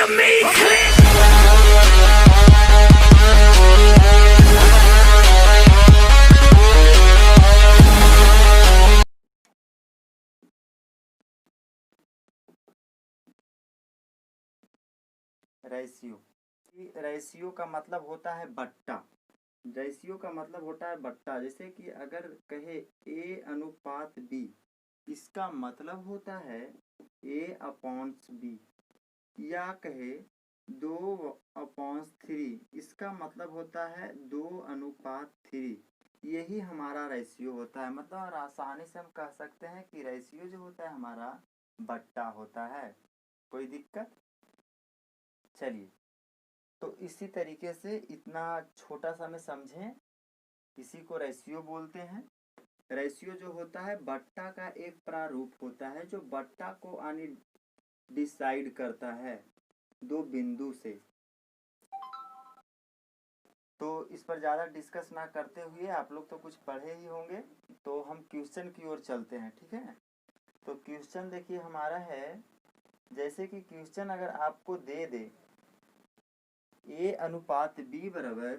to me clear. Ratio. Ratio का मतलब होता है बट्टा। रेशियो का मतलब होता है बट्टा। जैसे कि अगर कहे A अनुपात B, इसका मतलब होता है A/B। या कहे 2/3, इसका मतलब होता है 2/3। यही हमारा रेशियो होता है। मतलब और आसानी से हम कह सकते हैं कि रेशियो जो होता है हमारा बट्टा होता है। कोई दिक्कत? चलिए, तो इसी तरीके से इतना छोटा सा में समझें, इसी को रेशियो बोलते हैं। रेशियो जो होता है बट्टा का एक प्रारूप होता है, जो बट्टा को डिसाइड करता है दो बिंदु से। तो इस पर ज़्यादा डिस्कस ना करते हुए, आप लोग तो कुछ पढ़े ही होंगे, तो हम क्वेश्चन की ओर चलते हैं। ठीक है, तो क्वेश्चन देखिए हमारा है, जैसे कि क्वेश्चन अगर आपको दे दे A अनुपात B बराबर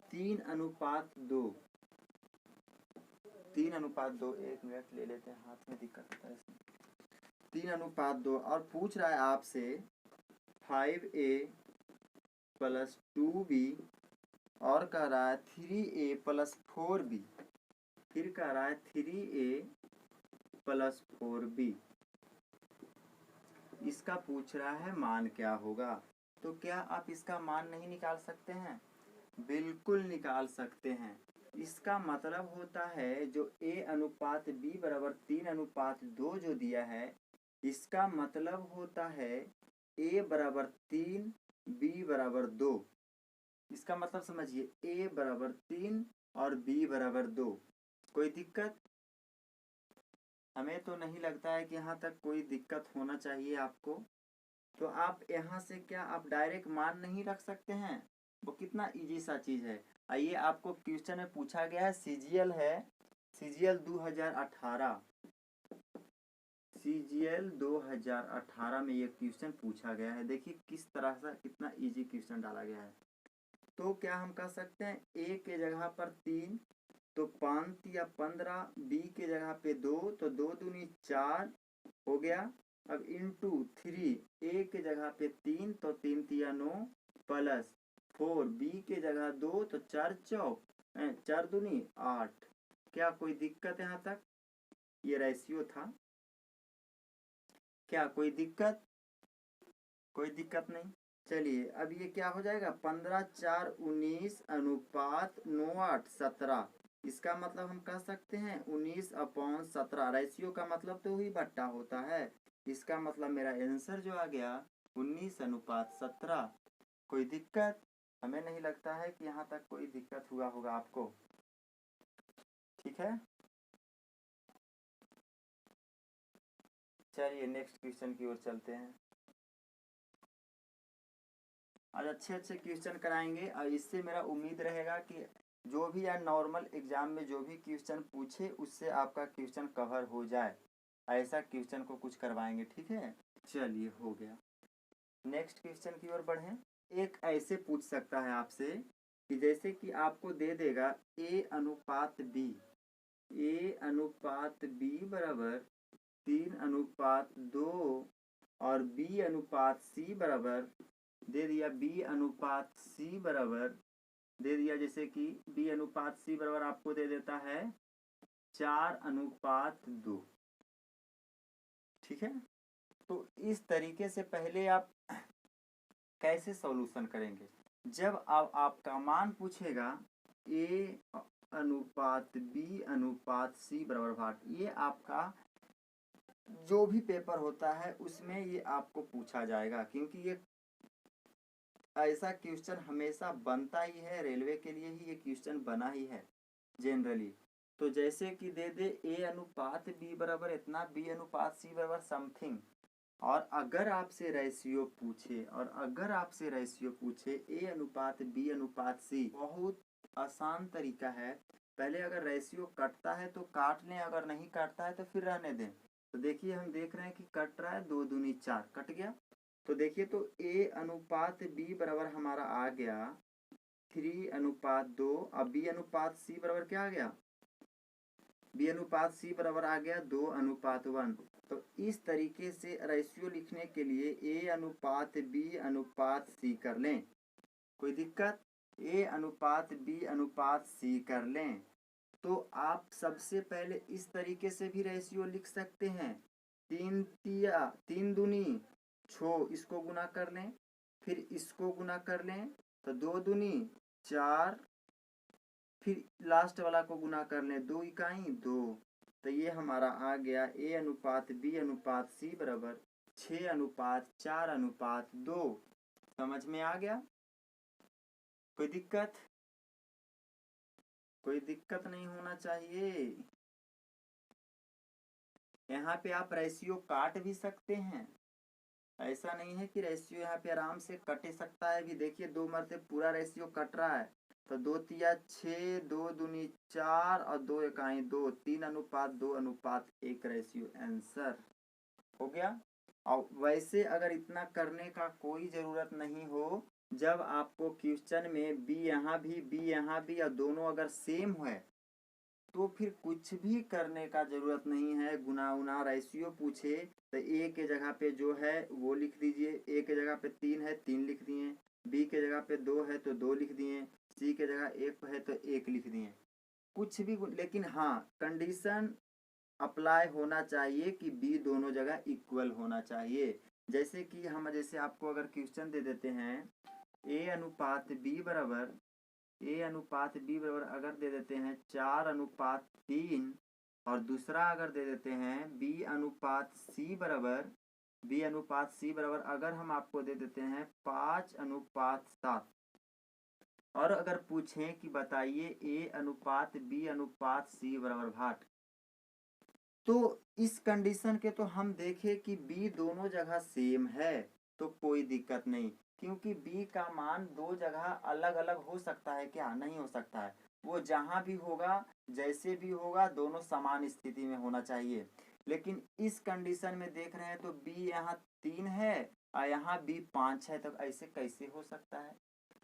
3/2। 3/2, एक मिनट ले लेते हैं, हाथ में दिक्कत होता है इसमें। 3/2 और पूछ रहा है आपसे 5A + 2B और कह रहा है 3A + 4B। फिर कह रहा है 3A + 4B। इसका पूछ रहा है मान क्या होगा। तो क्या आप इसका मान नहीं निकाल सकते हैं? बिल्कुल निकाल सकते हैं। इसका मतलब होता है जो A अनुपात B बराबर 3/2 जो दिया है, इसका मतलब होता है A बराबर 3, B बराबर 2। इसका मतलब समझिए, A बराबर 3 और B बराबर 2। कोई दिक्कत? हमें तो नहीं लगता है कि यहाँ तक कोई दिक्कत होना चाहिए आपको। तो आप यहाँ से क्या आप डायरेक्ट मान नहीं रख सकते हैं? वो कितना इजी सा चीज़ है। आइए, आपको क्वेश्चन में पूछा गया है, सीजीएल है, सीजीएल 2018। सीजीएल 2018 में ये क्वेश्चन पूछा गया है। देखिए किस तरह से कितना इजी क्वेश्चन डाला गया है। तो क्या हम कह सकते हैं A के जगह पर 3 तो 5 या 15, B के जगह पे 2 तो 2 दूनी 4 हो गया। अब इंटू 3, A के जगह पे 3 तो 3 तिया 9 प्लस 4, B के जगह 2 तो 4 चौक 4 दूनी 8। क्या कोई दिक्कत यहाँ तक? ये रेशियो था। क्या कोई दिक्कत? कोई दिक्कत नहीं। चलिए, अब ये क्या हो जाएगा, 15, 4, 19 अनुपात 9, 8, 17। इसका मतलब हम कह सकते हैं 19/17। रेशियो का मतलब तो ही बट्टा होता है। इसका मतलब मेरा आंसर जो आ गया 19/17। कोई दिक्कत? हमें नहीं लगता है कि यहाँ तक कोई दिक्कत हुआ होगा आपको। ठीक है, चलिए नेक्स्ट क्वेश्चन की ओर चलते हैं। आज अच्छे अच्छे क्वेश्चन कराएंगे और इससे मेरा उम्मीद रहेगा कि जो भी या नॉर्मल एग्जाम में जो भी क्वेश्चन पूछे उससे आपका क्वेश्चन कवर हो जाए, ऐसा क्वेश्चन को कुछ करवाएंगे। ठीक है, चलिए हो गया। नेक्स्ट क्वेश्चन की ओर बढ़ें। एक ऐसे पूछ सकता है आपसे कि जैसे कि आपको दे देगा A अनुपात B, A अनुपात B बराबर 3/2 और B अनुपात C बराबर दे दिया, B अनुपात C बराबर दे दिया, जैसे कि B अनुपात C बराबर आपको दे देता है 4/2। ठीक है, तो इस तरीके से पहले आप कैसे सॉल्यूशन करेंगे? जब आपका मान पूछेगा A अनुपात B अनुपात C बराबर भाग, ये आपका जो भी पेपर होता है उसमें ये आपको पूछा जाएगा, क्योंकि ये ऐसा क्वेश्चन हमेशा बनता ही है। रेलवे के लिए ही ये क्वेश्चन बना ही है जनरली। तो जैसे कि दे दे A अनुपात B बराबर इतना, B अनुपात C बराबर समथिंग, और अगर आपसे रेशियो पूछे A अनुपात B अनुपात C, बहुत आसान तरीका है। पहले अगर रेशियो कटता है तो काट लें, अगर नहीं काटता है तो फिर रहने दें। तो देखिए हम देख रहे हैं कि कट रहा है, 2 दूनी 4 कट गया। तो देखिए तो A अनुपात B बराबर हमारा आ गया 3:2। अब B अनुपात C बराबर क्या आ गया, B अनुपात C बराबर आ गया 2:1। तो इस तरीके से रेशियो लिखने के लिए A अनुपात B अनुपात C कर लें। कोई दिक्कत? A अनुपात B अनुपात C कर लें। तो आप सबसे पहले इस तरीके से भी रेशियो लिख सकते हैं, 3 दूनी 6, इसको गुना कर लें, फिर इसको गुना कर लें तो 2 दूनी 4, फिर लास्ट वाला को गुना कर लें, 2 इकाई 2। तो ये हमारा आ गया A अनुपात B अनुपात C बराबर 6:4:2। समझ में आ गया? कोई दिक्कत? कोई दिक्कत नहीं होना चाहिए। यहाँ पे आप रेशियो काट भी सकते हैं, ऐसा नहीं है कि रेशियो यहाँ पे आराम से कट सकता है भी। देखिए 2 मरते पूरा रेशियो कट रहा है, तो 2 तिया 6, 2 दूनी 4 और 2 इकाई 2, 3:2:1 रेशियो आंसर हो गया। और वैसे अगर इतना करने का कोई जरूरत नहीं हो, जब आपको क्वेश्चन में B यहाँ भी और दोनों अगर सेम है तो फिर कुछ भी करने का जरूरत नहीं है। गुना उना रेशियो पूछे तो A के जगह पे जो है वो लिख दीजिए, A के जगह पे 3 है 3 लिख दिए, B के जगह पे 2 है तो 2 लिख दिए, C के जगह 1 है तो 1 लिख दिए, कुछ भी। लेकिन हाँ, कंडीशन अप्लाई होना चाहिए कि B दोनों जगह इक्वल होना चाहिए। जैसे कि हम जैसे आपको अगर क्वेश्चन दे देते हैं A अनुपात B बराबर अगर दे देते हैं 4:3, और दूसरा अगर दे देते हैं B अनुपात C बराबर अगर हम आपको दे देते हैं 5:7, और अगर पूछें कि बताइए A अनुपात B अनुपात C बराबर 8, तो इस कंडीशन के तो हम देखें कि B दोनों जगह सेम है तो कोई दिक्कत नहीं, क्योंकि B का मान 2 जगह अलग अलग हो सकता है क्या? नहीं हो सकता है। वो जहां भी होगा, जैसे भी होगा, दोनों समान स्थिति में होना चाहिए। लेकिन इस कंडीशन में देख रहे हैं तो B यहाँ 3 है और यहाँ B 5 है, तो ऐसे कैसे हो सकता है?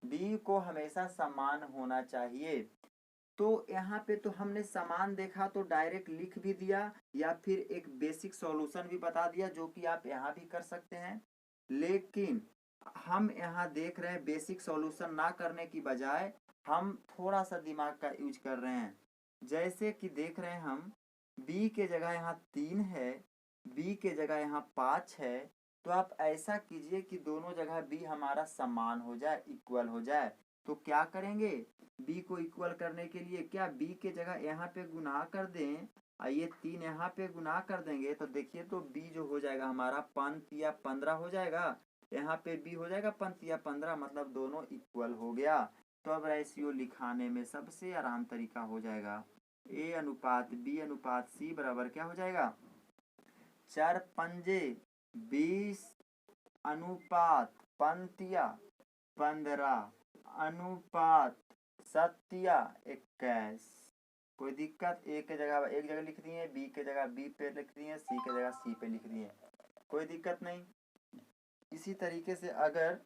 B को हमेशा समान होना चाहिए। तो यहाँ पे तो हमने समान देखा तो डायरेक्ट लिख भी दिया, या फिर एक बेसिक सॉल्यूशन भी बता दिया, जो कि आप यहाँ भी कर सकते हैं। लेकिन हम यहाँ देख रहे हैं बेसिक सॉल्यूशन ना करने की बजाय हम थोड़ा सा दिमाग का यूज कर रहे हैं। जैसे कि देख रहे हैं हम B के जगह यहाँ 3 है, B के जगह यहाँ 5 है, तो आप ऐसा कीजिए कि दोनों जगह B हमारा समान हो जाए, इक्वल हो जाए। तो क्या करेंगे, B को इक्वल करने के लिए क्या B के जगह यहाँ पे गुना कर दें, और ये 3 यहाँ पे गुना कर देंगे, तो देखिए तो B जो हो जाएगा हमारा 5 या 15 हो जाएगा, यहाँ पे B हो जाएगा 5 या 15, मतलब दोनों इक्वल हो गया। तो अब रेशियो लिखाने में सबसे आराम तरीका हो जाएगा, A अनुपात B अनुपात C बराबर क्या हो जाएगा, 4 पंजे 20 अनुपात 15 अनुपात 21। कोई दिक्कत? एक जगह लिख दिए, B के जगह B पे लिख दिए, C के जगह C पे लिख दिए, कोई दिक्कत नहीं। इसी तरीके से अगर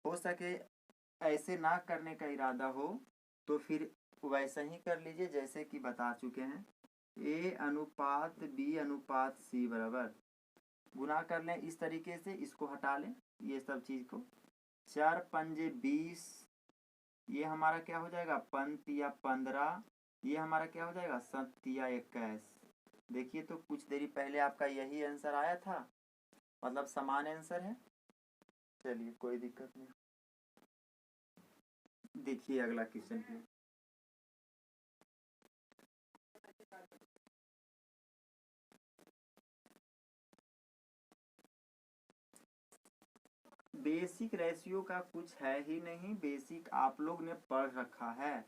हो सके ऐसे ना करने का इरादा हो तो फिर वैसा ही कर लीजिए जैसे कि बता चुके हैं। A अनुपात B अनुपात C बराबर गुना कर लें इस तरीके से, इसको हटा लें ये सब चीज को, 4 पंजे 20, ये हमारा क्या हो जाएगा 5 या 15, ये हमारा क्या हो जाएगा 7 या 21। देखिए तो कुछ देरी पहले आपका यही आंसर आया था, मतलब समान आंसर है। चलिए कोई दिक्कत नहीं, देखिए अगला क्वेश्चन पे। बेसिक रेशियो का कुछ है ही नहीं, बेसिक आप लोग ने पढ़ रखा है।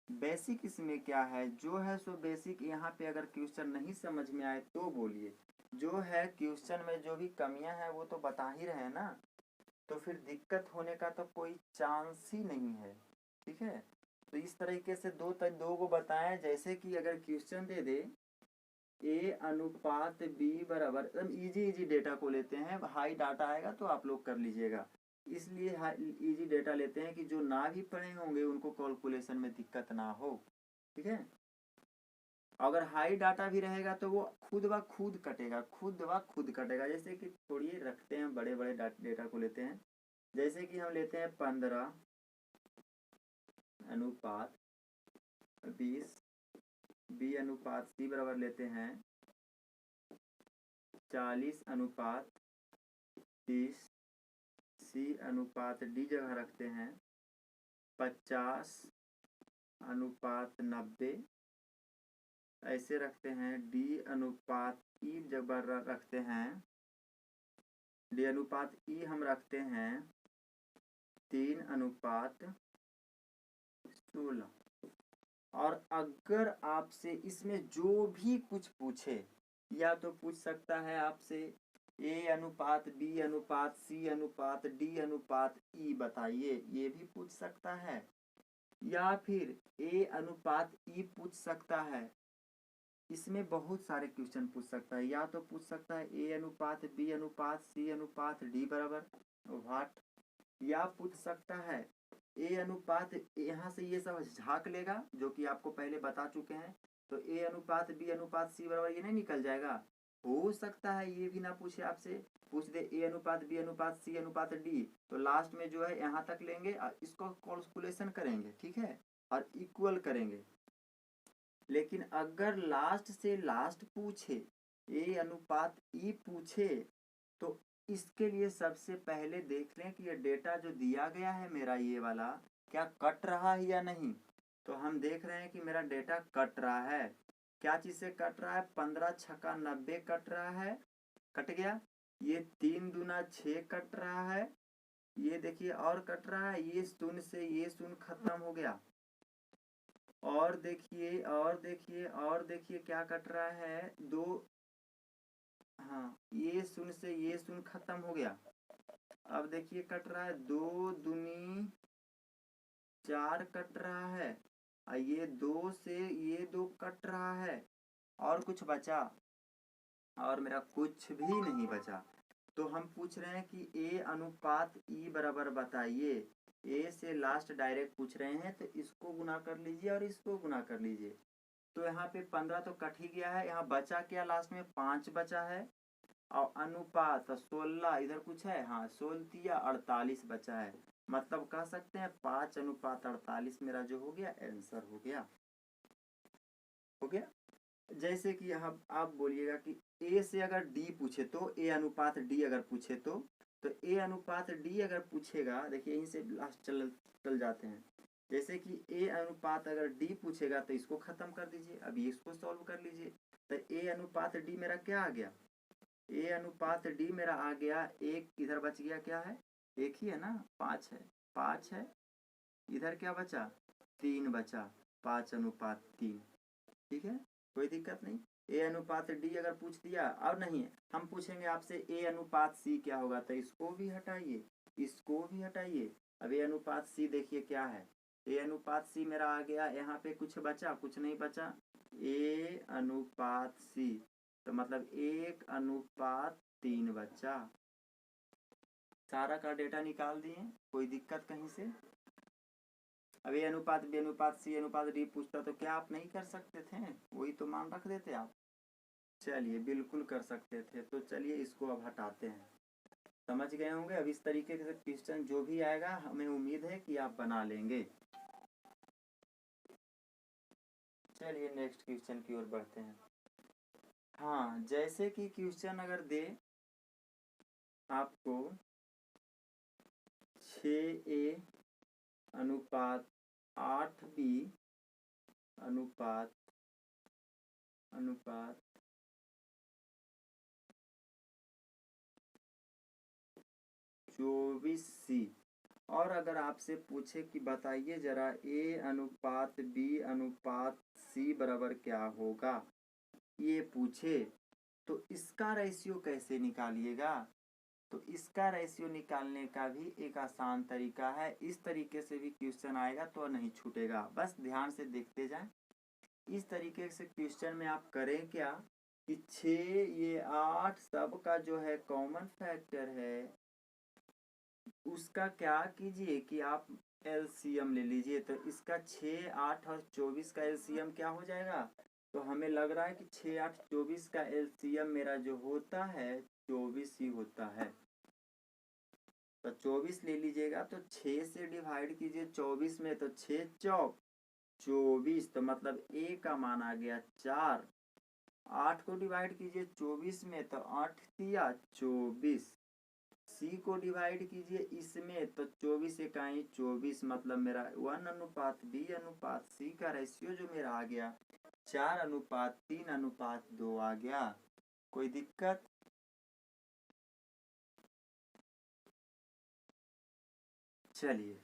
बेसिक इसमें क्या है, जो है सो बेसिक। यहाँ पे अगर क्वेश्चन नहीं समझ में आए तो बोलिए, जो है क्वेश्चन में जो भी कमियां हैं वो तो बता ही रहे हैं ना, तो फिर दिक्कत होने का तो कोई चांस ही नहीं है। ठीक है, तो इस तरीके से दो को बताएं। जैसे कि अगर क्वेश्चन दे दे ए अनुपात बी बराबर, एकदम इजी डेटा को लेते हैं, हाई डाटा आएगा तो आप लोग कर लीजिएगा, इसलिए इजी डेटा लेते हैं कि जो ना भी पढ़े होंगे उनको कैलकुलेशन में दिक्कत ना हो। ठीक है, अगर हाई डाटा भी रहेगा तो वो खुद ब खुद कटेगा। जैसे कि छोड़िए, रखते हैं बड़े बड़े डेटा को लेते हैं। जैसे कि हम लेते हैं 15 अनुपात 20, बी अनुपात सी बराबर लेते हैं 40 अनुपात 30, सी अनुपात डी जगह रखते हैं 50 अनुपात 90, ऐसे रखते हैं। डी अनुपात ई जगह रखते हैं, डी अनुपात ई हम रखते हैं 3 अनुपात 16। और अगर आपसे इसमें जो भी कुछ पूछे, या तो पूछ सकता है आपसे ए अनुपात बी अनुपात सी अनुपात डी अनुपात ई बताइए, ये भी पूछ सकता है, या फिर ए अनुपात ई पूछ सकता है। इसमें बहुत सारे क्वेश्चन पूछ सकता है, या तो पूछ सकता है ए अनुपात बी अनुपात सी अनुपात डी बराबर व्हाट, या पूछ सकता है ए अनुपात, यहाँ से ये सब झाँक लेगा जो कि आपको पहले बता चुके हैं, तो ए अनुपात बी अनुपात सी बराबर ये नहीं निकल जाएगा। हो सकता है ये भी ना पूछे आपसे, पूछ दे ए अनुपात बी अनुपात सी अनुपात डी, तो लास्ट में जो है यहाँ तक लेंगे और इसको कैलकुलेशन करेंगे, ठीक है, और इक्वल करेंगे। लेकिन अगर लास्ट से लास्ट पूछे, ए अनुपात ई पूछे, तो इसके लिए सबसे पहले देख लें कि ये डेटा जो दिया गया है मेरा ये वाला क्या कट रहा है या नहीं। तो हम देख रहे हैं कि मेरा डेटा कट रहा है। क्या चीज से कट रहा है? 15 छक्का 90 कट रहा है, कट गया। ये 3 दूना 6 कट रहा है, ये देखिए और कट रहा है। ये शून्य से ये शून्य खत्म हो गया। और देखिए और देखिए और देखिए क्या कट रहा है, 2, हाँ ये शून्य से ये शून्य खत्म हो गया। अब देखिए कट रहा है 2 दूनी 4 कट रहा है, और ये 2 से ये 2 कट रहा है। और कुछ बचा? और मेरा कुछ भी नहीं बचा। तो हम पूछ रहे हैं कि ए अनुपात ई बराबर बताइए। ए से लास्ट डायरेक्ट पूछ रहे हैं, तो इसको गुना कर लीजिए और इसको गुना कर लीजिए। तो यहाँ पे 15 तो कट ही गया है, यहाँ बचा क्या? लास्ट में 5 बचा है। और अनुपात 16 इधर कुछ है, हाँ 16 48 बचा है। मतलब कह सकते हैं 5 अनुपात 48 मेरा जो हो गया आंसर हो गया। जैसे कि आप बोलिएगा कि ए से अगर डी पूछे तो, ए अनुपात डी अगर पूछे तो ए अनुपात डी अगर पूछेगा, देखिए यहीं से लास्ट चल जाते हैं। जैसे कि ए अनुपात अगर डी पूछेगा तो इसको खत्म कर दीजिए, अभी इसको सॉल्व कर लीजिए। तो ए अनुपात डी मेरा क्या आ गया? ए अनुपात डी मेरा आ गया, एक इधर बच गया, क्या है? एक ही है ना, 5 है, 5 है। इधर क्या बचा? 3 बचा, 5 अनुपात 3। ठीक है, कोई दिक्कत नहीं। ए अनुपात डी अगर पूछ दिया, और नहीं हम पूछेंगे आपसे ए अनुपात सी क्या होगा, तो इसको भी हटाइए, इसको भी हटाइए। अब ए अनुपात सी देखिए क्या है, ए अनुपात सी मेरा आ गया। यहाँ पे कुछ बचा? कुछ नहीं बचा। ए अनुपात सी, तो मतलब 1 अनुपात 3 बचा। सारा का डेटा निकाल दिए, कोई दिक्कत कहीं से? अब ए अनुपात बी अनुपात सी अनुपात डी पूछता तो क्या आप नहीं कर सकते थे? वही तो मान रख देते आप। चलिए बिल्कुल कर सकते थे। तो चलिए इसको अब हटाते हैं। समझ गए होंगे। अब इस तरीके से क्वेश्चन जो भी आएगा हमें उम्मीद है कि आप बना लेंगे। चलिए नेक्स्ट क्वेश्चन की ओर बढ़ते हैं। हाँ, जैसे कि क्वेश्चन अगर दे आपको 6A अनुपात 8B अनुपात 24C, और अगर आपसे पूछे कि बताइए जरा ए अनुपात बी अनुपात सी बराबर क्या होगा, ये पूछे, तो इसका रेशियो कैसे निकालिएगा? तो इसका रेशियो निकालने का भी एक आसान तरीका है। इस तरीके से भी क्वेश्चन आएगा तो नहीं छूटेगा, बस ध्यान से देखते जाएं। इस तरीके से क्वेश्चन में आप करें क्या कि 6 ये 8 सब का जो है कॉमन फैक्टर है, उसका क्या कीजिए कि आप एलसीएम ले लीजिए। तो इसका 6, 8 और 24 का एलसीएम क्या हो जाएगा? तो हमें लग रहा है कि 6, 8, 24 का एलसीएम मेरा जो होता है 24 ही होता है। तो 24 ले लीजिएगा, तो 6 से डिवाइड कीजिए 24 में, तो 6 चौक 24, तो मतलब ए का मान आ गया 4। 8 को डिवाइड कीजिए 24 में, तो 8 तिया 24। सी को डिवाइड कीजिए इसमें, तो 24 इकाई 24, मतलब मेरा 1:B:C का रेशियो जो मेरा आ गया 4:3:2 आ गया। कोई दिक्कत? चलिए,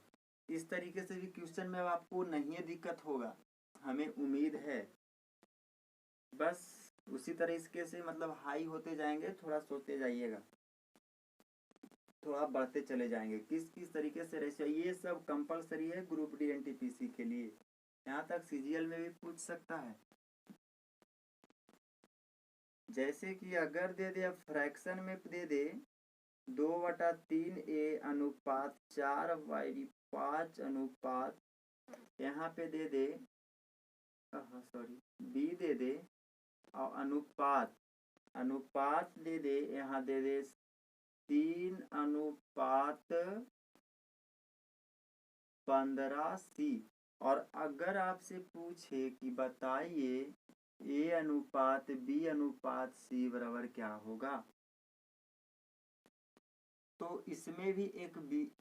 इस तरीके से भी क्वेश्चन में आपको नहीं दिक्कत होगा, हमें उम्मीद है। बस उसी तरीके से मतलब हाई होते जाएंगे, थोड़ा सोचते जाइएगा, थोड़ा बढ़ते चले जाएंगे। किस किस तरीके से रेशियो, ये सब कंपलसरी है ग्रुप डी एनटीपीसी के लिए। यहाँ तक सीजीएल में भी पूछ सकता है। जैसे कि अगर दे दे फ्रैक्शन में दे दे 2/3A/4/5 यहाँ पे दे दे बी दे दे, और अनुपात दे दे, यहाँ दे दे 3:15C। और अगर आपसे पूछे कि बताइए A/B/C बराबर क्या होगा, तो इसमें भी एक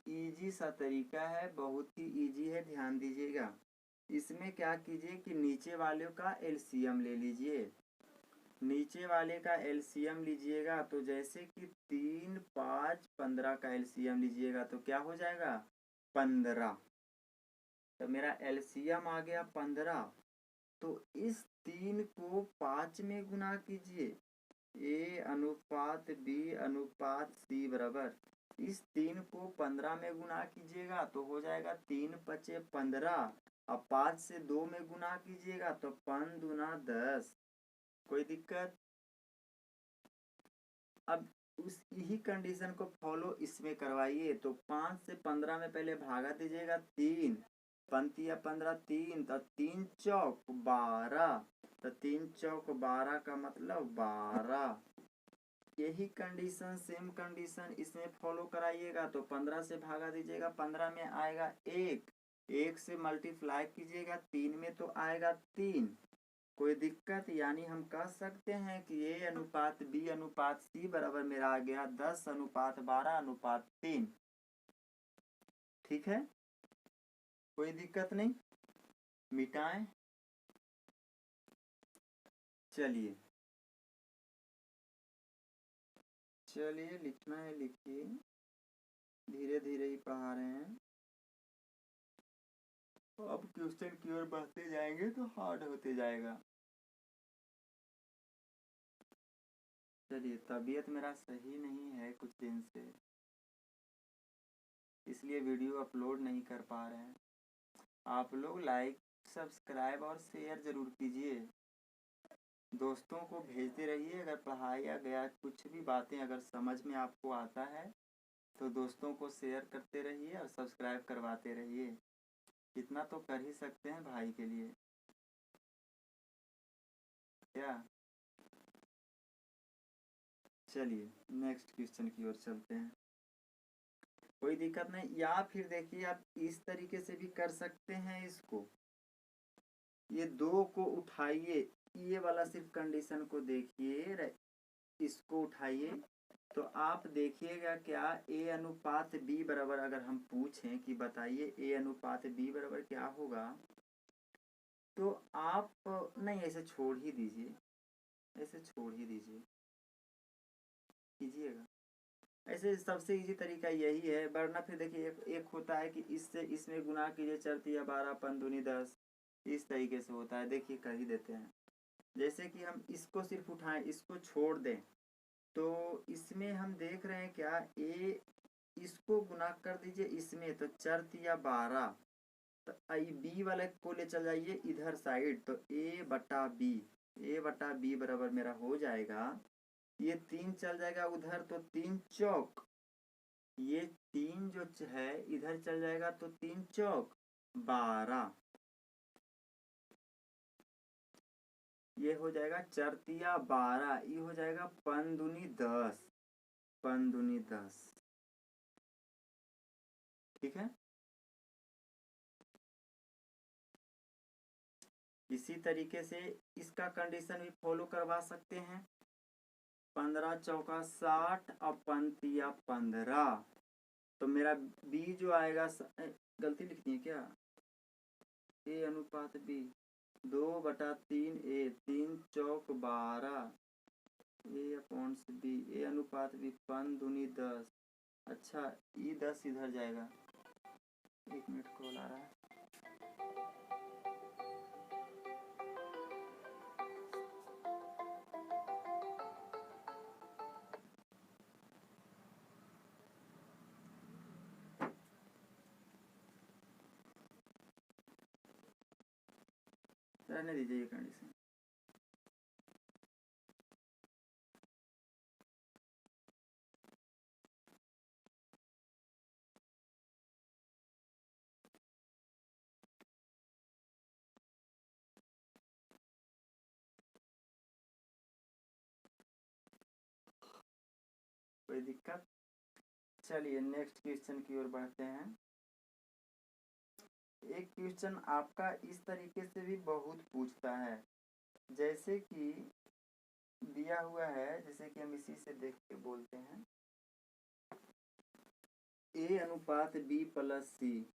इजी सा तरीका है, बहुत ही इजी है, ध्यान दीजिएगा। इसमें क्या कीजिए कि नीचे वाले का एलसीएम ले लीजिए। नीचे वाले का एलसीएम लीजिएगा, तो जैसे कि 3, 5, 15 का एलसीएम लीजिएगा, तो क्या हो जाएगा 15। तो मेरा एलसीएम आ गया 15। तो इस 3 को 5 में गुना कीजिए, A/B/C बराबर, इस 3 को 15 में गुना कीजिएगा तो हो जाएगा 3×5=15, अब 5 से 2 में गुना कीजिएगा तो 5×2=10। कोई दिक्कत? अब उस यही कंडीशन को फॉलो इसमें करवाइए। तो 5 से 15 में पहले भागा दीजिएगा 3, 15 3, तो 3 चौक 12, तो 3 चौक 12 का मतलब 12। यही कंडीशन सेम कंडीशन इसमें फॉलो कराइएगा। तो 15 से भागा दीजिएगा, 15 में आएगा 1, 1 से मल्टीप्लाई कीजिएगा 3 में तो आएगा 3। कोई दिक्कत? यानी हम कह सकते हैं कि A/B/C बराबर मेरा आ गया 10:12:3। ठीक है, कोई दिक्कत नहीं, मिटाएं। चलिए लिखना है लिखिए, धीरे धीरे ही पढ़ा रहे हैं। अब क्वेश्चन की ओर बढ़ते जाएंगे तो हार्ड होते जाएगा। चलिए, तबीयत मेरा सही नहीं है कुछ दिन से, इसलिए वीडियो अपलोड नहीं कर पा रहे हैं। आप लोग लाइक, सब्सक्राइब और शेयर जरूर कीजिए, दोस्तों को भेजते रहिए। अगर पढ़ाया गया कुछ भी बातें अगर समझ में आपको आता है तो दोस्तों को शेयर करते रहिए और सब्सक्राइब करवाते रहिए। इतना तो कर ही सकते हैं भाई के लिए, क्या? चलिए नेक्स्ट क्वेश्चन की ओर चलते हैं। कोई दिक्कत नहीं, या फिर देखिए आप इस तरीके से भी कर सकते हैं इसको। ये 2 को उठाइए, ये वाला सिर्फ कंडीशन को देखिए, इसको उठाइए तो आप देखिएगा क्या A/B बराबर, अगर हम पूछें कि बताइए A/B बराबर क्या होगा, तो आप नहीं, ऐसे छोड़ ही दीजिए, ऐसे छोड़ ही दीजिए, कीजिएगा। ऐसे सबसे इजी तरीका यही है, वरना फिर देखिए एक होता है कि इससे इसमें गुना कीजिए 4×12=10, इस तरीके से होता है। देखिए कर ही देते हैं। जैसे कि हम इसको सिर्फ उठाएं, इसको छोड़ दें, तो इसमें हम देख रहे हैं क्या, ए इसको गुना कर दीजिए इसमें, तो 4 तिया 12, तो आई बी वाले को ले चल जाइए इधर साइड, तो ए बटा बी बराबर मेरा हो जाएगा, ये 3 चल जाएगा उधर, तो 3 चौक, ये 3 जो है इधर चल जाएगा, तो 3 चौक 12, ये हो जाएगा 4 तिया 12, ये हो जाएगा 5 दूनी 10, 5 दूनी 10। ठीक है, इसी तरीके से इसका कंडीशन भी फॉलो करवा सकते हैं। 15 चौका 60 और 5 तिया 15, तो मेरा बी जो आएगा गलती लिखनी है क्या, ए अनुपात बी 2/3 ए, 3 चौक 12, ए अपॉन बी, ए अनुपात बी 5 दूनी 10। अच्छा, ई 10 इधर जाएगा, 1 मिनट कॉल आ रहा है। रहने दीजिए ये कंडीशन। कोई दिक्कत? चलिए नेक्स्ट क्वेश्चन की ओर बढ़ते हैं। एक क्वेश्चन आपका इस तरीके से भी बहुत पूछता है, जैसे कि दिया हुआ है, जैसे कि हम इसी से देख के बोलते हैं, ए अनुपात बी प्लस सी,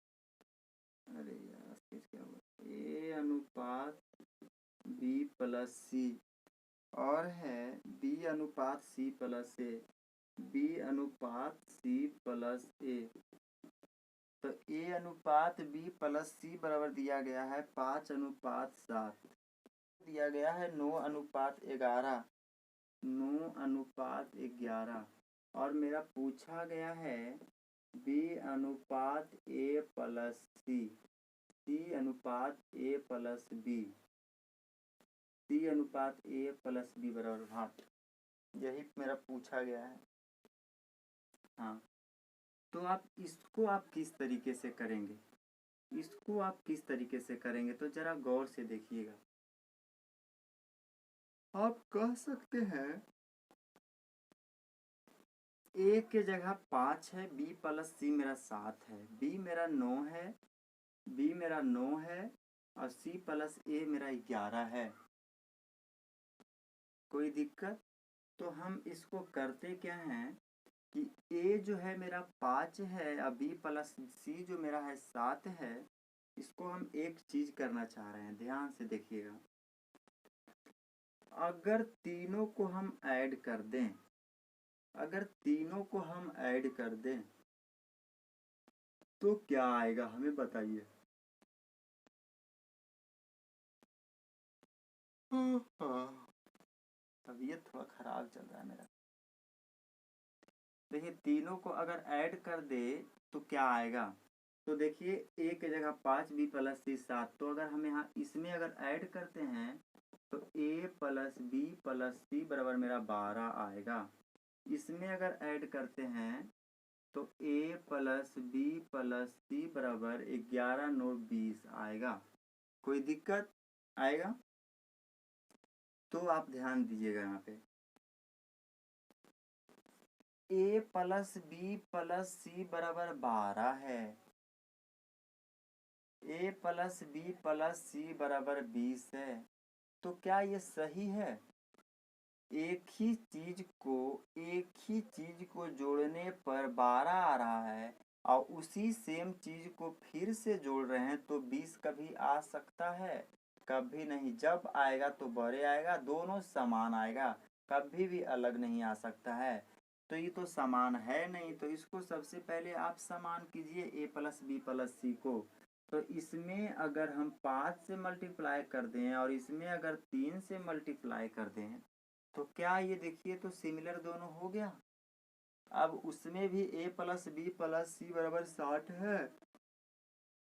अरे यार क्या हुआ, ए अनुपात बी प्लस सी, और है बी अनुपात सी प्लस ए, बी अनुपात सी प्लस ए, तो ए अनुपात बी प्लस सी बराबर दिया गया है 5:7, दिया गया है 9:11, 9:11, और मेरा पूछा गया है बी अनुपात ए प्लस सी अनुपात ए प्लस बी, सी अनुपात ए प्लस बी बराबर 8, यही मेरा पूछा गया है। हाँ, तो आप इसको आप किस तरीके से करेंगे, इसको आप किस तरीके से करेंगे, तो जरा गौर से देखिएगा। आप कह सकते हैं ए के जगह 5 है, बी प्लस सी मेरा 7 है, बी मेरा 9 है, बी मेरा 9 है, और सी प्लस ए मेरा 11 है। कोई दिक्कत? तो हम इसको करते क्या हैं कि ए जो है मेरा 5 है और बी प्लस सी जो मेरा है 7 है, इसको हम एक चीज करना चाह रहे हैं, ध्यान से देखिएगा। अगर तीनों को हम ऐड कर दें, अगर तीनों को हम ऐड कर दें तो क्या आएगा हमें बताइए। तबीयत थोड़ा खराब चल रहा है मेरा। देखिए तीनों को अगर ऐड कर दे तो क्या आएगा, तो देखिए ए की जगह 5, बी प्लस सी 7, तो अगर हम यहाँ इसमें अगर ऐड करते हैं तो ए प्लस बी प्लस सी बराबर मेरा 12 आएगा। इसमें अगर ऐड करते हैं तो ए प्लस बी प्लस सी बराबर 11 9 20 आएगा। कोई दिक्कत आएगा? तो आप ध्यान दीजिएगा यहाँ पे, ए प्लस बी प्लस सी बराबर 12 है, ए प्लस बी प्लस सी बराबर 20 है, तो क्या ये सही है? एक ही चीज को जोड़ने पर 12 आ रहा है और उसी सेम चीज को फिर से जोड़ रहे हैं, तो 20 कभी आ सकता है? कभी नहीं। जब आएगा तो बड़े आएगा, दोनों समान आएगा, कभी भी अलग नहीं आ सकता है। तो ये तो समान है नहीं, तो इसको सबसे पहले आप समान कीजिए ए प्लस बी प्लस सी को। तो इसमें अगर हम 5 से मल्टीप्लाई कर दें और इसमें अगर 3 से मल्टीप्लाई कर दें तो क्या ये देखिए तो सिमिलर दोनों हो गया। अब उसमें भी a प्लस बी प्लस सी बराबर 60 है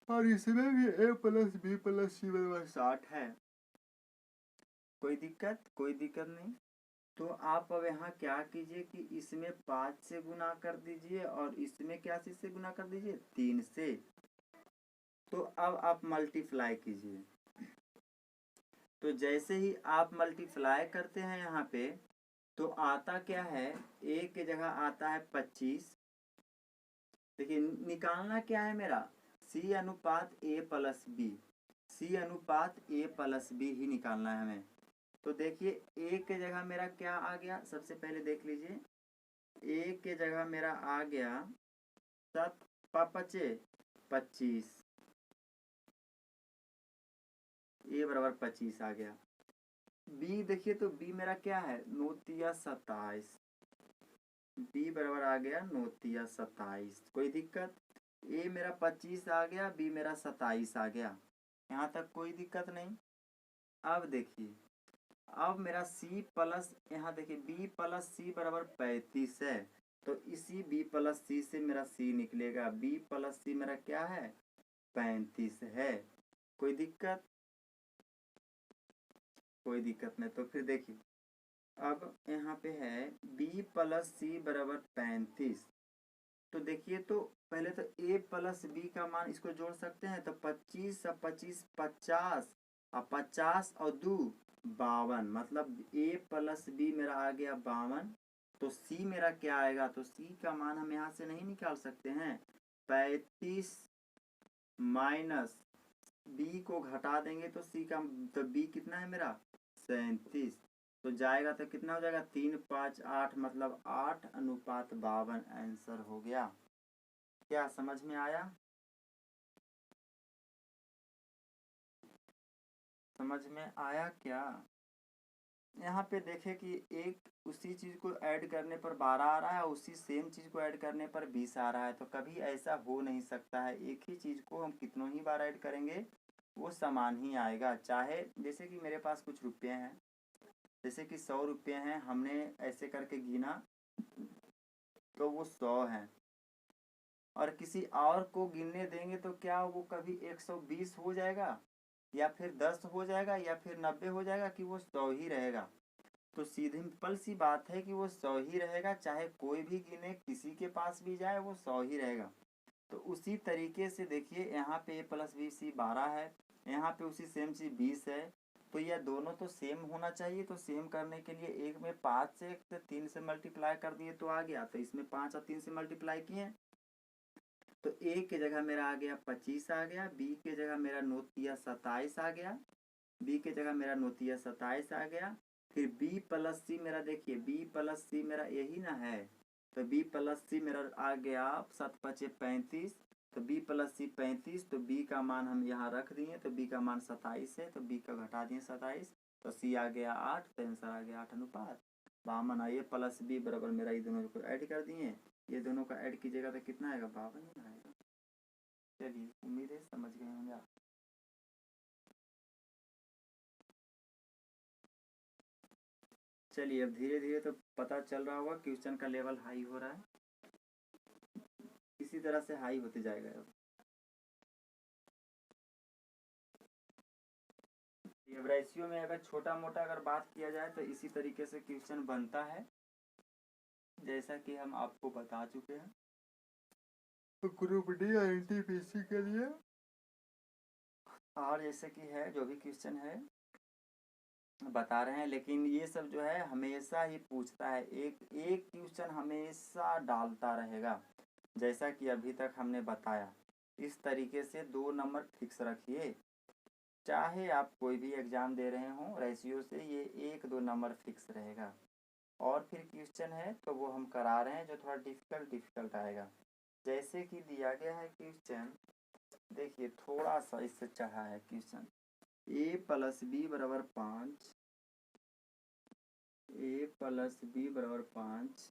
और इसमें भी a प्लस बी प्लस सी बराबर 60 है। कोई दिक्कत नहीं। तो आप अब यहाँ क्या कीजिए कि इसमें 5 से गुना कर दीजिए और इसमें क्या चीज से गुना कर दीजिए 3 से। तो अब आप मल्टीप्लाई कीजिए। तो जैसे ही आप मल्टीप्लाई करते हैं यहाँ पे तो आता क्या है, a के जगह आता है 25। देखिए निकालना क्या है मेरा, c अनुपात a प्लस बी, c अनुपात a प्लस बी ही निकालना है हमें। तो देखिए a के जगह मेरा क्या आ गया, सबसे पहले देख लीजिए a के जगह मेरा आ गया 7 पचे 25, a बराबर 25 आ गया। b देखिए तो b मेरा क्या है 9 27, b बराबर आ गया 9 27। कोई दिक्कत, a मेरा 25 आ गया, b मेरा 27 आ गया, यहाँ तक कोई दिक्कत नहीं। अब देखिए अब मेरा c प्लस यहाँ देखिए b प्लस सी बराबर 35 है। तो इसी b प्लस सी से मेरा c निकलेगा, b प्लस सी मेरा क्या है 35 है। कोई दिक्कत नहीं। तो फिर देखिए अब यहाँ पे है b प्लस सी बराबर 35। तो देखिए तो पहले तो a प्लस बी का मान इसको जोड़ सकते हैं। तो 25 और 25 50 और 50 और 2 52, मतलब a प्लस बी मेरा आ गया 52। तो c मेरा क्या आएगा, तो c का मान हम यहाँ से नहीं निकाल सकते हैं। 35 माइनस b को घटा देंगे तो c का, तो b कितना है मेरा 37। तो जाएगा तो कितना हो जाएगा 3 5 8, मतलब 8:52 आंसर हो गया। क्या समझ में आया, समझ में आया क्या। यहाँ पे देखे कि एक उसी चीज को ऐड करने पर 12 आ रहा है, उसी सेम चीज को ऐड करने पर 20 आ रहा है। तो कभी ऐसा हो नहीं सकता है, एक ही चीज को हम कितनों ही बार ऐड करेंगे वो समान ही आएगा। चाहे जैसे कि मेरे पास कुछ रुपये हैं, जैसे कि 100 रुपये हैं, हमने ऐसे करके गिना तो वो 100 है, और किसी और को गिनने देंगे तो क्या वो कभी 120 हो जाएगा या फिर 10 हो जाएगा या फिर 90 हो जाएगा, कि वो 100 ही रहेगा। तो सीधी सिंपल सी बात है कि वो 100 ही रहेगा, चाहे कोई भी गिने किसी के पास भी जाए वो 100 ही रहेगा। तो उसी तरीके से देखिए यहाँ पे a प्लस बी सी 12 है, यहाँ पे उसी सेम चीज 20 है। तो यह दोनों तो सेम होना चाहिए। तो सेम करने के लिए एक में 5 से 3 से मल्टीप्लाई कर दिए तो आ गया, तो इसमें 5 और 3 से मल्टीप्लाई किए तो a के जगह मेरा आ गया 25 आ गया, b के जगह मेरा 9 27 आ गया, b के जगह मेरा 9 27 आ गया। फिर b प्लस सी मेरा देखिए b प्लस सी मेरा यही ना है, तो b प्लस सी मेरा आ गया 7 5 35। तो b प्लस सी 35, तो b का मान हम यहाँ रख दिए, तो b का मान 27 है, तो b का घटा दिए 27, तो c आ गया 8, तो आंसर आ गया 8:52। आइए प्लस b बराबर मेरा ये दोनों को ऐड कर दिए, ये दोनों का ऐड कीजिएगा तो कितना आएगा 52 ही आएगा। चलिए उम्मीद है समझ गए होंगे आप। चलिए अब धीरे धीरे तो पता चल रहा होगा क्वेश्चन का लेवल हाई हो रहा है, इसी तरह से हाई होते जाएगा। अब रेशियो में अगर छोटा मोटा अगर बात किया जाए तो इसी तरीके से क्वेश्चन बनता है, जैसा कि हम आपको बता चुके हैं। तो ग्रुप डी और एनटीपीसी के लिए और जैसे कि है जो भी क्वेश्चन है बता रहे हैं, लेकिन ये सब जो है हमेशा ही पूछता है, एक एक क्वेश्चन हमेशा डालता रहेगा। जैसा कि अभी तक हमने बताया, इस तरीके से 2 नंबर फिक्स रखिए, चाहे आप कोई भी एग्जाम दे रहे हों, रेशियो से ये 1-2 नंबर फिक्स रहेगा। और फिर क्वेश्चन है तो वो हम करा रहे हैं जो थोड़ा डिफिकल्ट आएगा। जैसे कि दिया गया है क्वेश्चन, देखिए थोड़ा सा इससे चढ़ा है क्वेश्चन, a प्लस बी बराबर 5, a प्लस बी बराबर 5,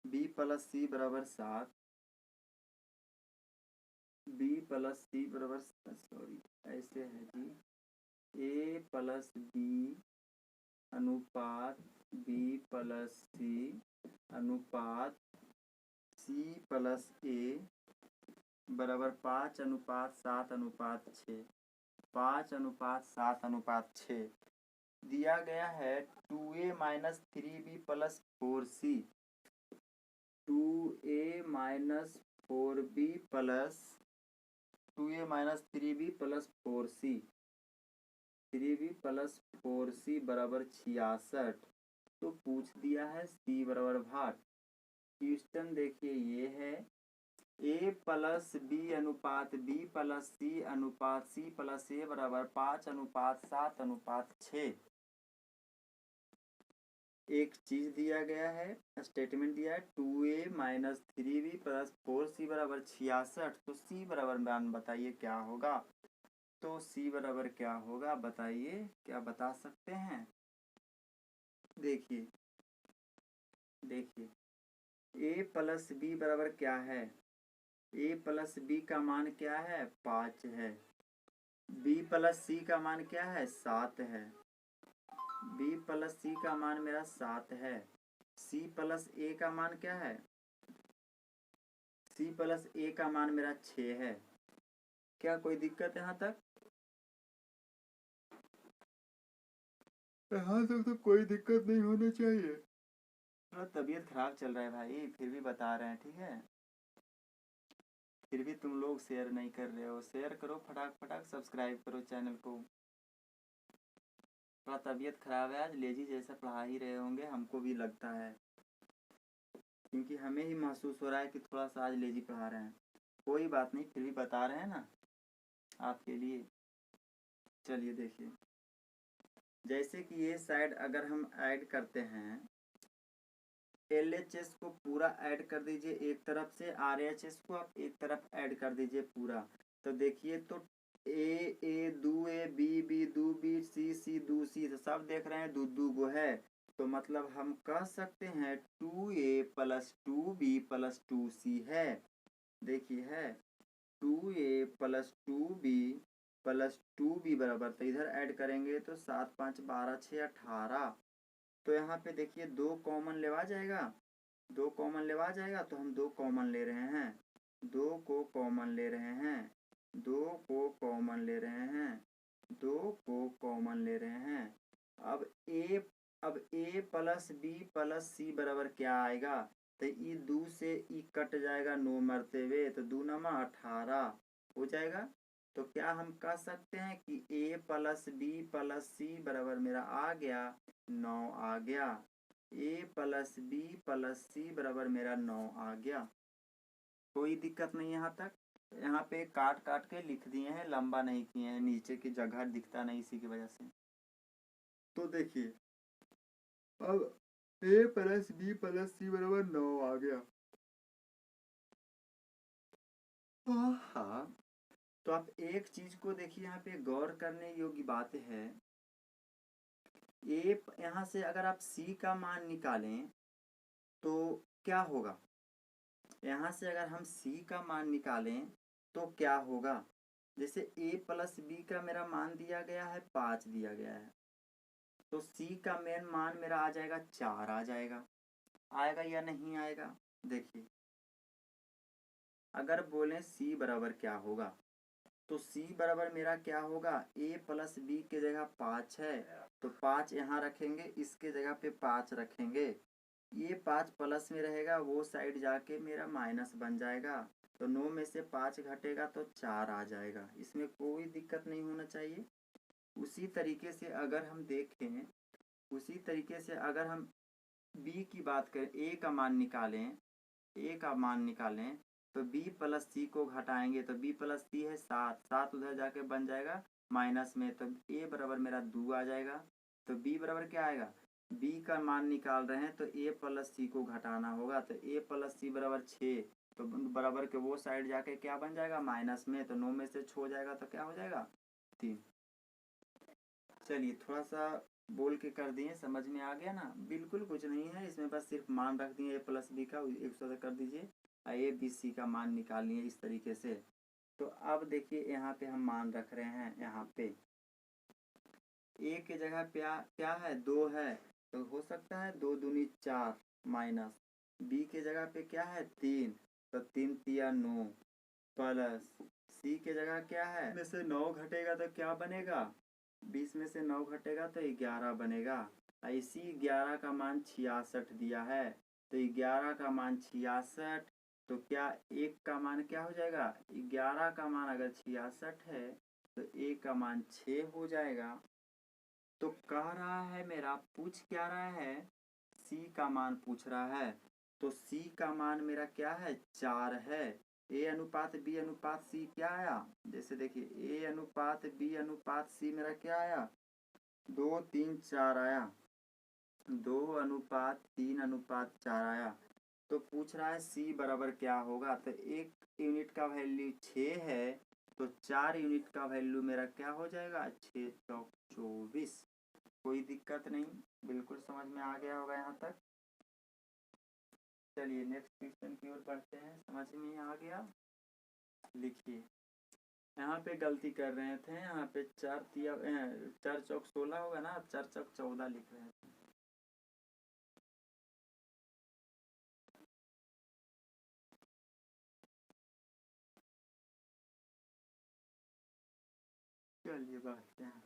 b प्लस सी बराबर 7, b प्लस सी बराबर, सॉरी ऐसे है जी, a प्लस बी अनुपात बी प्लस सी अनुपात सी प्लस ए बराबर 5:7:6। 5:7:6 दिया गया है 2a minus 3b plus 4c 2a minus 4b plus 2a minus 3b plus 4c 3b plus 4c बराबर 66। तो पूछ दिया है c बराबर भाग। क्वेश्चन देखिए ये है a प्लस बी अनुपात b प्लस सी अनुपात c प्लस a बराबर 5:7:6। एक चीज दिया गया है, स्टेटमेंट दिया है 2a minus 3b plus 4c बराबर 66। तो c बराबर मान बताइए क्या होगा। तो c बराबर क्या होगा बताइए, क्या बता सकते हैं। देखिए a प्लस b बराबर क्या है, a प्लस b का मान क्या है 5 है, b प्लस c का मान क्या है 7 है, b प्लस c का मान मेरा 7 है, c प्लस a का मान क्या है, c प्लस a का मान मेरा 6 है। क्या कोई दिक्कत है यहाँ तक? यहाँ तक तो कोई दिक्कत नहीं होनी चाहिए। थोड़ा तबीयत खराब चल रहा है भाई, फिर भी बता रहे हैं, ठीक है। फिर भी तुम लोग शेयर नहीं कर रहे हो। शेयर करो फटाक फटाक, सब्सक्राइब करो चैनल को। थोड़ा तबीयत खराब है आज, लेजी जैसा पढ़ा ही रहे होंगे, हमको भी लगता है, क्योंकि हमें ही महसूस हो रहा है कि थोड़ा सा आज लेजी पढ़ा रहे हैं। कोई बात नहीं, फिर भी बता रहे हैं ना आपके लिए। चलिए देखिए, जैसे कि ये साइड अगर हम ऐड करते हैं, LHS को पूरा ऐड कर दीजिए एक तरफ से, RHS को आप एक तरफ ऐड कर दीजिए पूरा। तो देखिए, तो ए दू ए बी दू बी सी दू सी, सब देख रहे हैं दू गो है। तो मतलब हम कह सकते हैं 2a plus 2b plus 2c है। देखिए है 2a plus 2b plus 2b बराबर, तो इधर ऐड करेंगे तो 7 5 12 6 18। तो यहाँ पे देखिए 2 कॉमन लेवा जाएगा, 2 कॉमन लेवा जाएगा, तो हम 2 कॉमन ले रहे हैं, 2 को कॉमन ले रहे हैं, 2 को कॉमन ले रहे हैं, 2 को कॉमन ले रहे हैं। अब a plus b plus c बराबर क्या आएगा, तो ई 2 से ई कट जाएगा 9 मरते, तो 2 नमा 18 हो जाएगा। तो क्या हम कह सकते हैं कि a plus b plus c बराबर मेरा आ गया 9 आ गया। a plus b plus c बराबर मेरा 9 आ गया। कोई दिक्कत नहीं यहाँ तक। यहाँ पे काट काट के लिख दिए हैं, लंबा नहीं किए हैं, नीचे की जगह दिखता नहीं इसी की वजह से। तो देखिए अब a plus b plus c बराबर 9 आ गया। हाँ, तो आप एक चीज को देखिए, यहाँ पे गौर करने योग्य बात है। ए यहाँ से अगर आप c का मान निकालें तो क्या होगा, यहाँ से अगर हम c का मान निकालें तो क्या होगा। जैसे a प्लस b का मेरा मान दिया गया है 5 दिया गया है, तो c का मेन मान मेरा आ जाएगा 4 आ जाएगा। आएगा या नहीं आएगा। देखिए अगर बोले c बराबर क्या होगा, तो c बराबर मेरा क्या होगा, a प्लस b के जगह 5 है, तो 5 यहाँ रखेंगे, इसके जगह पे 5 रखेंगे, ये 5 प्लस में रहेगा, वो साइड जाके मेरा माइनस बन जाएगा। तो 9 में से 5 घटेगा तो 4 आ जाएगा, इसमें कोई दिक्कत नहीं होना चाहिए। उसी तरीके से अगर हम देखें, उसी तरीके से अगर हम b की बात करें, a का मान निकालें, a का मान निकालें, तो b प्लस सी को घटाएंगे, तो b प्लस सी है 7, 7 उधर जाके बन जाएगा माइनस में, तो a बराबर मेरा 2 आ जाएगा। तो b बराबर क्या आएगा, b का मान निकाल रहे हैं तो a प्लस सी को घटाना होगा, तो a प्लस सी बराबर 6, तो बराबर के वो साइड जाके क्या बन जाएगा माइनस में, तो 9 में से 6 हो जाएगा, तो क्या हो जाएगा 3। चलिए थोड़ा सा बोल के कर दिए, समझ में आ गया ना। बिल्कुल कुछ नहीं है इसमें, बस सिर्फ मान रख दिए a प्लस बी का, एक साथ कर दीजिए, ए बी सी का मान निकालिए इस तरीके से। तो अब देखिए यहाँ पे हम मान रख रहे हैं, यहाँ पे ए के जगह क्या है 2 है, तो हो सकता है 2 दूनी 4 माइनस, बी के जगह पे क्या है 3, तो 3 तिया 9 प्लस सी के जगह क्या है, में से 9 घटेगा तो क्या बनेगा, 20 में से 9 घटेगा तो 11 बनेगा। इसी 11 का मान 66 दिया है, तो 11 का मान 66, तो क्या एक का मान क्या हो जाएगा, 11 का मान अगर 66 है तो एक का मान 6 हो जाएगा। तो कह रहा है मेरा, पूछ क्या रहा है, सी का मान पूछ रहा है, तो सी का मान मेरा क्या है 4 है। ए अनुपात बी अनुपात सी क्या आया, जैसे देखिए ए अनुपात बी अनुपात सी मेरा क्या आया 2 3 4 आया, 2 अनुपात 3 अनुपात 4 आया। तो पूछ रहा है सी बराबर क्या होगा, तो एक यूनिट का वैल्यू 6 है, तो 4 यूनिट का वैल्यू मेरा क्या हो जाएगा 6 चौक 24। कोई दिक्कत नहीं, बिल्कुल समझ में आ गया होगा यहाँ तक। चलिए नेक्स्ट क्वेश्चन की ओर बढ़ते हैं, समझ में आ गया। लिखिए यहाँ पे गलती कर रहे थे, यहाँ पे 4 चौक 16 होगा ना, 4 चौक 14 लिख रहे थे। चलिए बढ़ते हैं।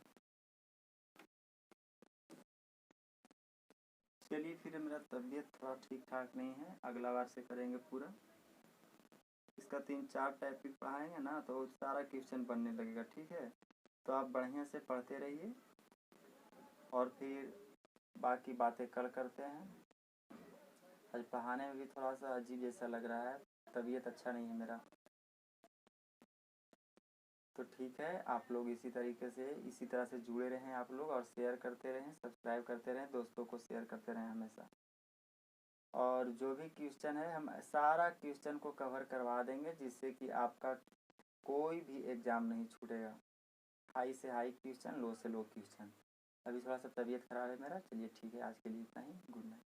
चलिए फिर मेरा तबीयत थोड़ा ठीक ठाक नहीं है, अगला बार से करेंगे पूरा। इसका 3-4 टॉपिक पढ़ाएंगे ना तो सारा क्वेश्चन बनने लगेगा, ठीक है। तो आप बढ़िया से पढ़ते रहिए और फिर बाकी बातें कल करते हैं। आज पढ़ाने में भी थोड़ा सा अजीब जैसा लग रहा है, तबीयत अच्छा नहीं है मेरा। तो ठीक है, आप लोग इसी तरीके से इसी तरह से जुड़े रहें आप लोग, और शेयर करते रहें, सब्सक्राइब करते रहें, दोस्तों को शेयर करते रहें हमेशा। और जो भी क्वेश्चन है हम सारा क्वेश्चन को कवर करवा देंगे, जिससे कि आपका कोई भी एग्ज़ाम नहीं छूटेगा। हाई से हाई क्वेश्चन, लो से लो क्वेश्चन। अभी थोड़ा सा तबीयत ख़राब है मेरा। चलिए ठीक है, आज के लिए इतना ही। Good night.